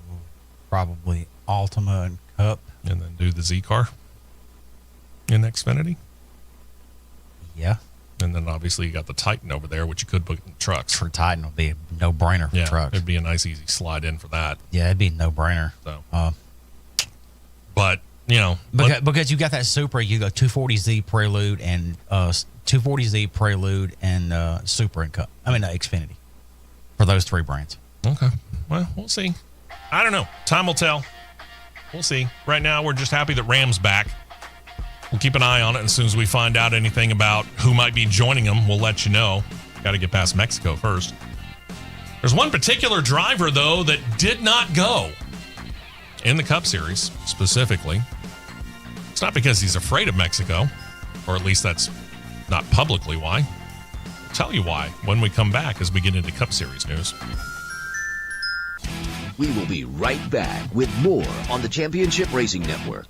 probably Altima and Cup.
And then do the Z car in Xfinity?
Yeah.
And then obviously you got the Titan over there, which you could put in trucks.
For Titan would be a no-brainer for trucks.
It'd be a nice, easy slide in for that.
Yeah, it'd be a no-brainer.
So, but, you know.
Because you got that Supra, you go 240Z Prelude and Supra and Cup. I mean, Xfinity. For those three brands.
Okay. Well, we'll see. I don't know. Time will tell. We'll see. Right now, we're just happy that Ram's back. We'll keep an eye on it, and as soon as we find out anything about who might be joining them, we'll let you know. Got to get past Mexico first. There's one particular driver, though, that did not go in the Cup Series, specifically. It's not because he's afraid of Mexico, or at least that's not publicly why. I'll tell you why when we come back as we get into Cup Series news.
We will be right back with more on the Championship Racing Network.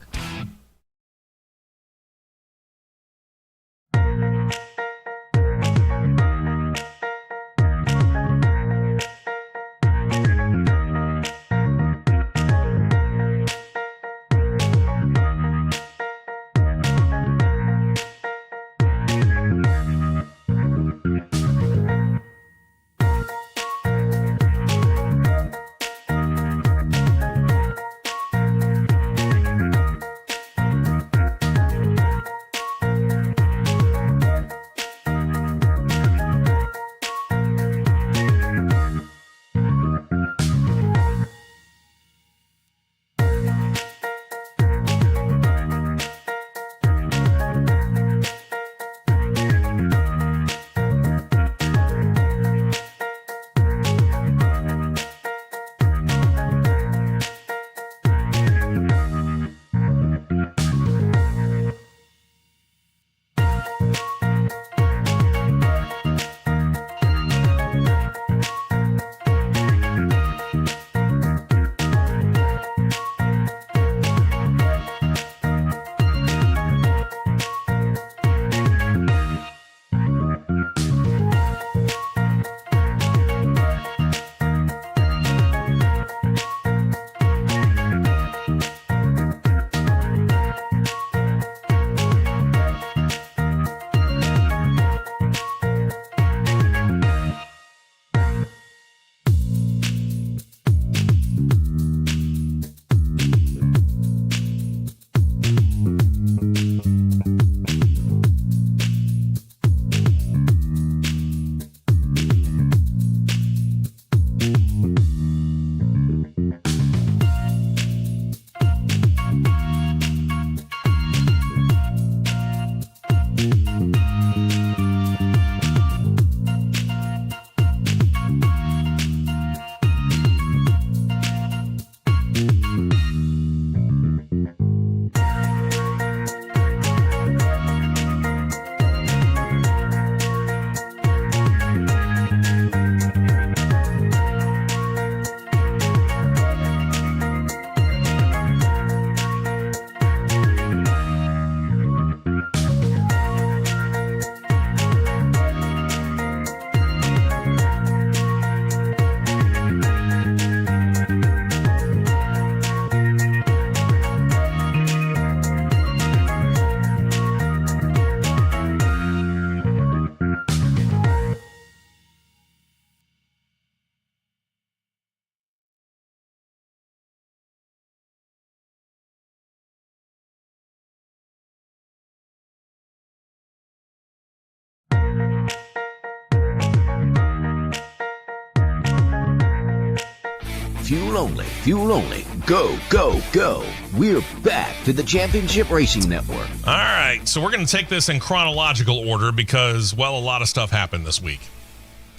fuel only, fuel only. Go, go, go. We're back to the Championship Racing Network.
All right, so we're going to take this in chronological order because, well, a lot of stuff happened this week.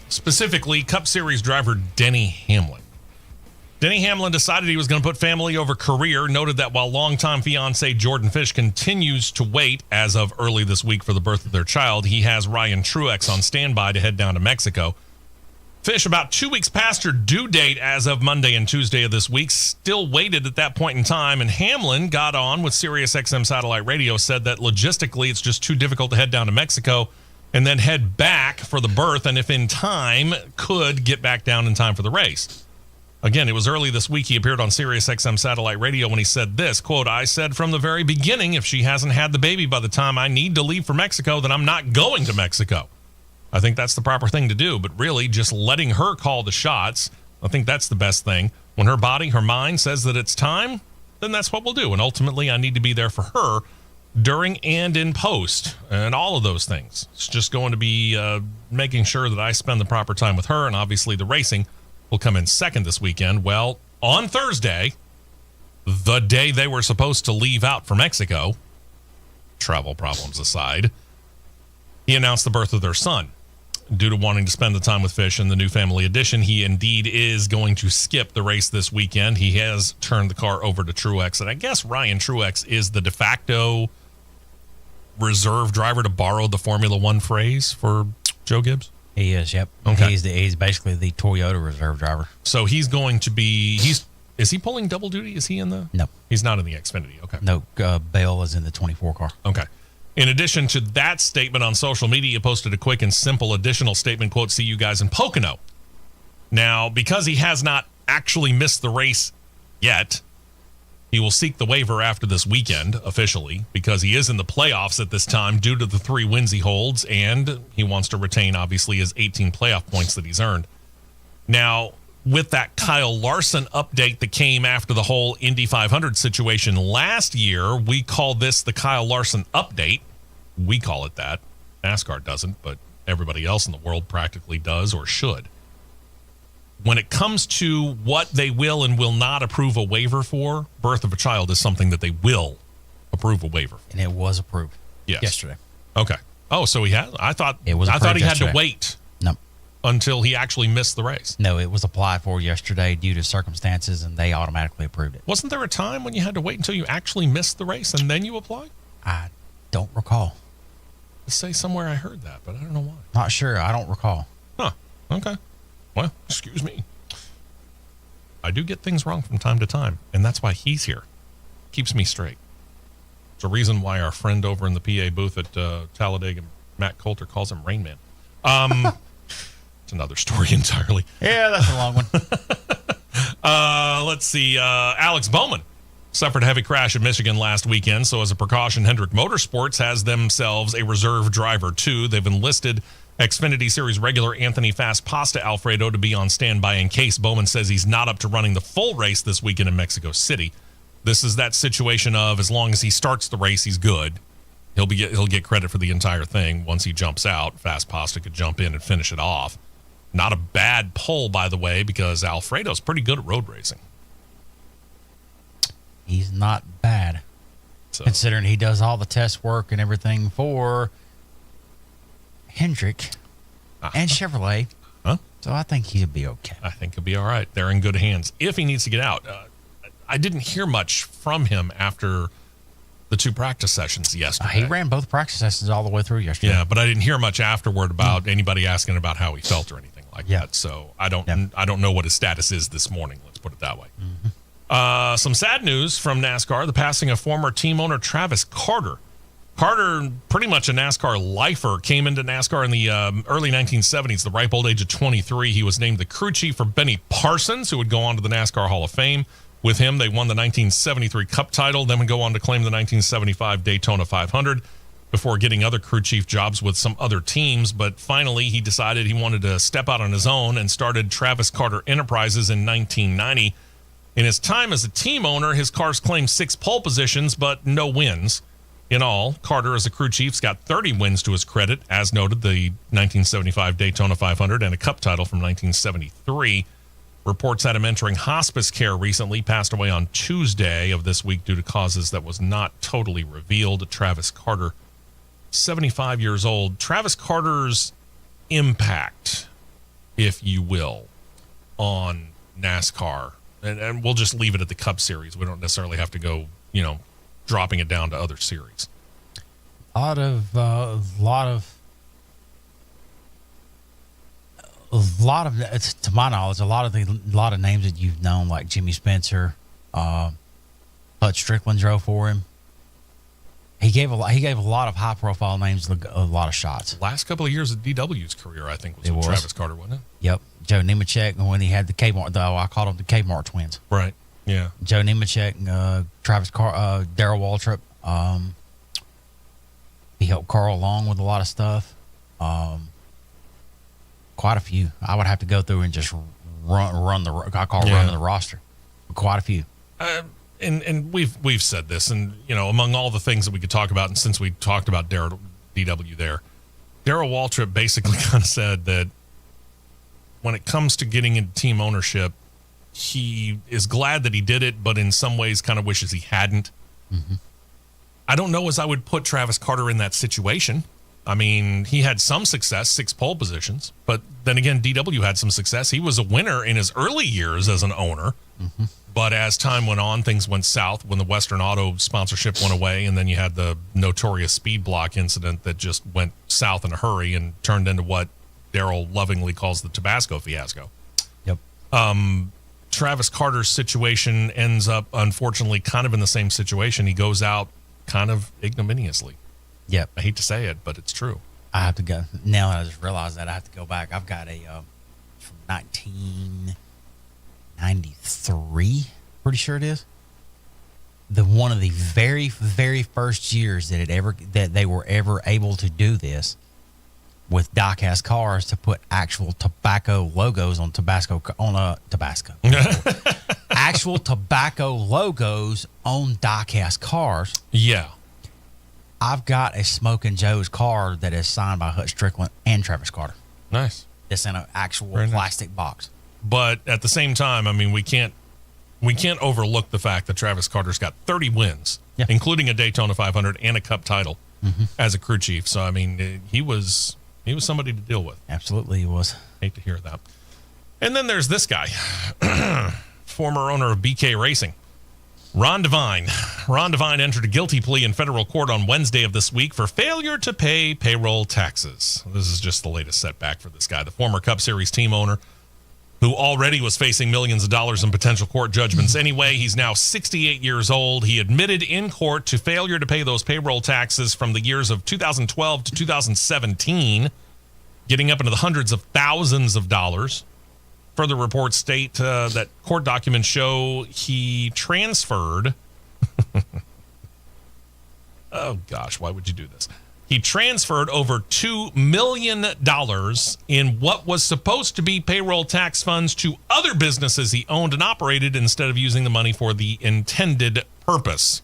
Specifically, Cup Series driver Denny Hamlin. Denny Hamlin decided he was going to put family over career, noted that while longtime fiancé Jordan Fish continues to wait as of early this week for the birth of their child, he has Ryan Truex on standby to head down to Mexico. Fish, about 2 weeks past her due date as of Monday and Tuesday of this week, still waited at that point in time, and Hamlin got on with SiriusXM Satellite Radio, said that logistically it's just too difficult to head down to Mexico and then head back for the birth, and if in time, could get back down in time for the race. Again, it was early this week he appeared on SiriusXM Satellite Radio when he said this, quote, "I said from the very beginning, if she hasn't had the baby by the time I need to leave for Mexico, then I'm not going to Mexico. I think that's the proper thing to do, but really just letting her call the shots, I think that's the best thing. When her body, her mind says that it's time, then that's what we'll do. And ultimately, I need to be there for her during and in post and all of those things. It's just going to be making sure that I spend the proper time with her, and obviously the racing will come in second this weekend." Well, on Thursday, the day they were supposed to leave out for Mexico, travel problems aside, he announced the birth of their son. Due to wanting to spend the time with Fish in the new family edition, he indeed is going to skip the race this weekend. He has turned the car over to Truex, and I guess Ryan Truex is the de facto reserve driver, to borrow the Formula One phrase, for Joe Gibbs.
He is, yep.
Okay.
He's basically the Toyota reserve driver.
So he's going to be, is he pulling double duty? Is he in the?
No.
He's not in the Xfinity. Okay.
No, Bell is in the 24 car.
Okay. In addition to that statement on social media, he posted a quick and simple additional statement, quote, "See you guys in Pocono." Now, because he has not actually missed the race yet, he will seek the waiver after this weekend officially, because he is in the playoffs at this time due to the 3 wins he holds, and he wants to retain, obviously, his 18 playoff points that he's earned. Now, with that Kyle Larson update that came after the whole Indy 500 situation last year, we call this the Kyle Larson update. We call it that. NASCAR doesn't, but everybody else in the world practically does or should. When it comes to what they will and will not approve a waiver for, birth of a child is something that they will approve a waiver for.
And it was approved yesterday.
Okay. Oh, so he had? I thought
it was.
I thought he
yesterday.
had to wait.
No.
Until he actually missed the race.
No, it was applied for yesterday due to circumstances, and they automatically approved it.
Wasn't there a time when you had to wait until you actually missed the race and then you applied?
I don't recall.
Let's say somewhere I heard that, but I don't know why.
Not sure. I don't recall.
Huh. Okay. Well, excuse me. I do get things wrong from time to time, and that's why he's here. Keeps me straight. It's a reason why our friend over in the PA booth at Talladega, Matt Coulter, calls him Rain Man. Another story entirely.
Yeah, that's a long one.
Let's see. Alex Bowman suffered a heavy crash in Michigan last weekend. So as a precaution, Hendrick Motorsports has themselves a reserve driver too. They've enlisted Xfinity Series regular Anthony Fast Pasta Alfredo to be on standby in case Bowman says he's not up to running the full race this weekend in Mexico City. This is that situation of, as long as he starts the race, he's good. He'll get credit for the entire thing. Once he jumps out, Fast Pasta could jump in and finish it off. Not a bad pull, by the way, because Alfredo's pretty good at road racing.
He's not bad, considering he does all the test work and everything for Hendrick and Chevrolet.
Huh?
So I think he'll be okay.
I think he'll be all right. They're in good hands if he needs to get out. I didn't hear much from him after the 2 practice sessions yesterday.
He ran both practice sessions all the way through yesterday.
Yeah, but I didn't hear much afterward about anybody asking about how he felt or anything like that. So I don't know what his status is this morning. Let's put it that way. Mm-hmm. Some sad news from NASCAR: the passing of former team owner Travis Carter. Carter, pretty much a NASCAR lifer, came into NASCAR in the early 1970s, the ripe old age of 23. He was named the crew chief for Benny Parsons, who would go on to the NASCAR Hall of Fame. With him, they won the 1973 Cup title, then would go on to claim the 1975 Daytona 500 before getting other crew chief jobs with some other teams. But finally, he decided he wanted to step out on his own and started Travis Carter Enterprises in 1990. In his time as a team owner, his cars claimed 6 pole positions, but no wins. In all, Carter, as a crew chief's got 30 wins to his credit, as noted, the 1975 Daytona 500 and a Cup title from 1973. Reports had him entering hospice care recently. Passed away on Tuesday of this week due to causes that was not totally revealed. Travis Carter, 75 years old. Travis Carter's impact, if you will, on NASCAR, and we'll just leave it at the Cup Series. We don't necessarily have to go, dropping it down to other series.
A lot of, to my knowledge, a lot of names that you've known, like Jimmy Spencer, Bud Strickland drove for him. He gave a lot of high profile names a lot of shots.
Last couple of years of DW's career, I think, was with Travis Carter, wasn't it?
Yep. Joe Nemechek, when he had the Kmart, though, I called them the Kmart twins.
Right. Yeah.
Joe Nemechek, Travis Carter, Darrell Waltrip. He helped Carl along with a lot of stuff. Quite a few. I would have to go through and just running the roster. Quite a few.
And we've said this, and among all the things that we could talk about, and since we talked about DW there, Darrell Waltrip basically kind of said that when it comes to getting into team ownership, he is glad that he did it, but in some ways kind of wishes he hadn't. Mm-hmm. I don't know as I would put Travis Carter in that situation. I mean, he had some success, 6 pole positions, but then again, DW had some success. He was a winner in his early years as an owner. Mm-hmm. But as time went on, things went south when the Western Auto sponsorship went away, and then you had the notorious speed block incident that just went south in a hurry and turned into what Darrell lovingly calls the Tabasco fiasco.
Yep.
Travis Carter's situation ends up, unfortunately, kind of in the same situation. He goes out kind of ignominiously.
Yep.
I hate to say it, but it's true.
I have to go. Now I just realized that I have to go back. I've got a from 1993, pretty sure it is. One of the very, very first years that they were ever able to do this with diecast cars, to put actual tobacco logos on Tabasco. Actual tobacco logos on diecast cars.
Yeah.
I've got a Smokin' Joe's car that is signed by Hutch Strickland and Travis Carter.
Nice.
It's in an actual plastic box.
But at the same time, I mean, we can't overlook the fact that Travis Carter's got 30 wins, including a Daytona 500 and a Cup title as a crew chief. So I mean, he was somebody to deal with.
Absolutely, he was.
Hate to hear that. And then there's this guy, former owner of BK Racing, Ron Devine. Ron Devine entered a guilty plea in federal court on Wednesday of this week for failure to pay payroll taxes. This is just the latest setback for this guy, the former Cup Series team owner, who already was facing millions of dollars in potential court judgments anyway. He's now 68 years old. He admitted in court to failure to pay those payroll taxes from the years of 2012 to 2017, getting up into the hundreds of thousands of dollars. Further reports state that court documents show he transferred. Oh, gosh, why would you do this? He transferred over $2 million in what was supposed to be payroll tax funds to other businesses he owned and operated instead of using the money for the intended purpose.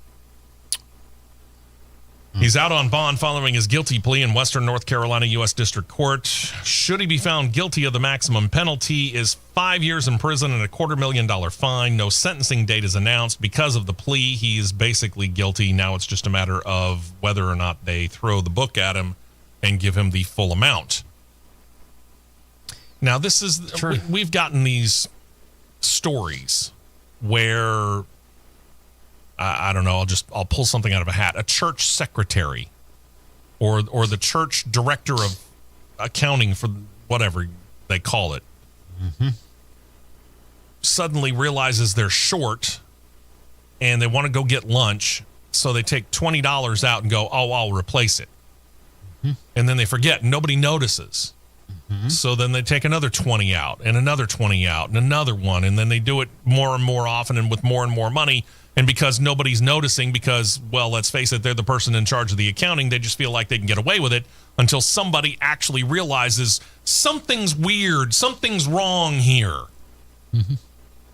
He's out on bond following his guilty plea in Western North Carolina U.S. District Court. Should he be found guilty, of the maximum penalty is 5 years in prison and a $250,000 fine. No sentencing date is announced. Because of the plea, he is basically guilty. Now it's just a matter of whether or not they throw the book at him and give him the full amount. Now, this is we've gotten these stories where I don't know, I'll pull something out of a hat. A church secretary or the church director of accounting, for whatever they call it, suddenly realizes they're short and they want to go get lunch. So they take $20 out and go, oh, I'll replace it. And then they forget. Nobody notices. So then they take another 20 out and another 20 out and another one. And then they do it more and more often and with more and more money. And because nobody's noticing, because, well, let's face it, they're the person in charge of the accounting, they just feel like they can get away with it until somebody actually realizes something's weird, something's wrong here.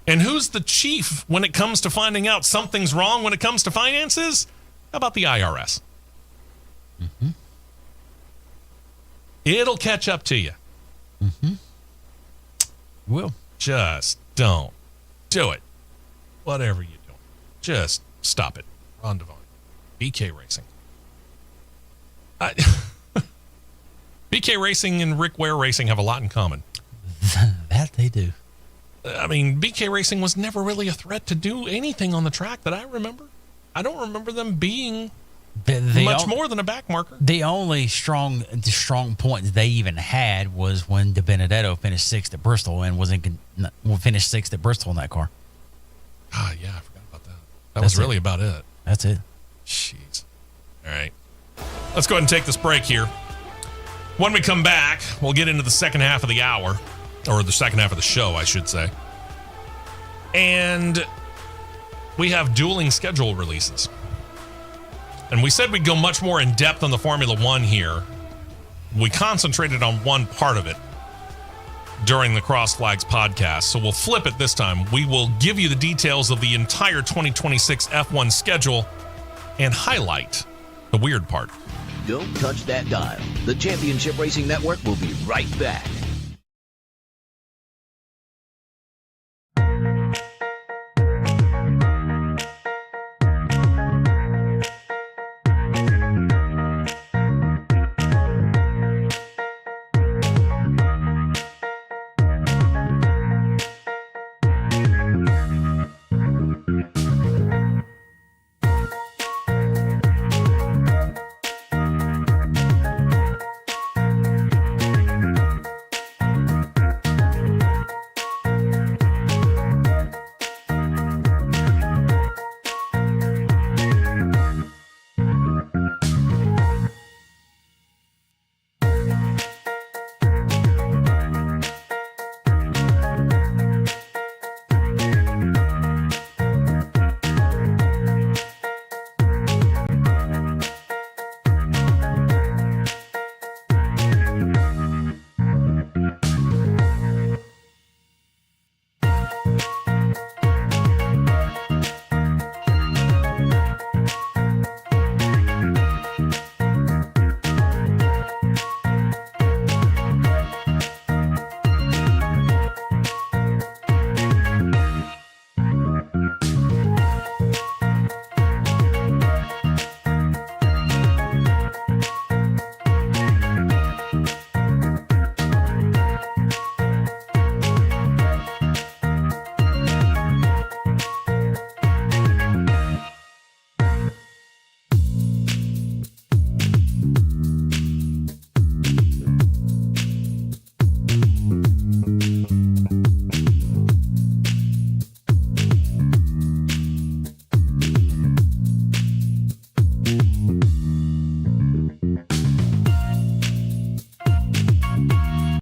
And who's the chief when it comes to finding out something's wrong when it comes to finances? How about the IRS? It'll catch up to you.
Will.
Just don't do it. Whatever you're doing, just stop it. Ron Devine, BK Racing. BK Racing and Rick Ware Racing have a lot in common.
That they do.
I mean, BK Racing was never really a threat to do anything on the track that I remember. I don't remember them being much more than a back marker.
The only strong points they even had was when De Benedetto finished sixth at Bristol and finished sixth at Bristol in that car.
Ah, yeah, I forgot about that. That's was really about it.
That's it.
Jeez. All right. Let's go ahead and take this break here. When we come back, we'll get into the second half of the hour, or the second half of the show, I should say. And we have dueling schedule releases. And we said we'd go much more in depth on the Formula One here. We concentrated on one part of it during the Cross Flags podcast, so we'll flip it this time. We will give you the details of the entire 2026 F1 schedule and highlight the weird part.
Don't touch that dial. The Championship Racing Network will be right back.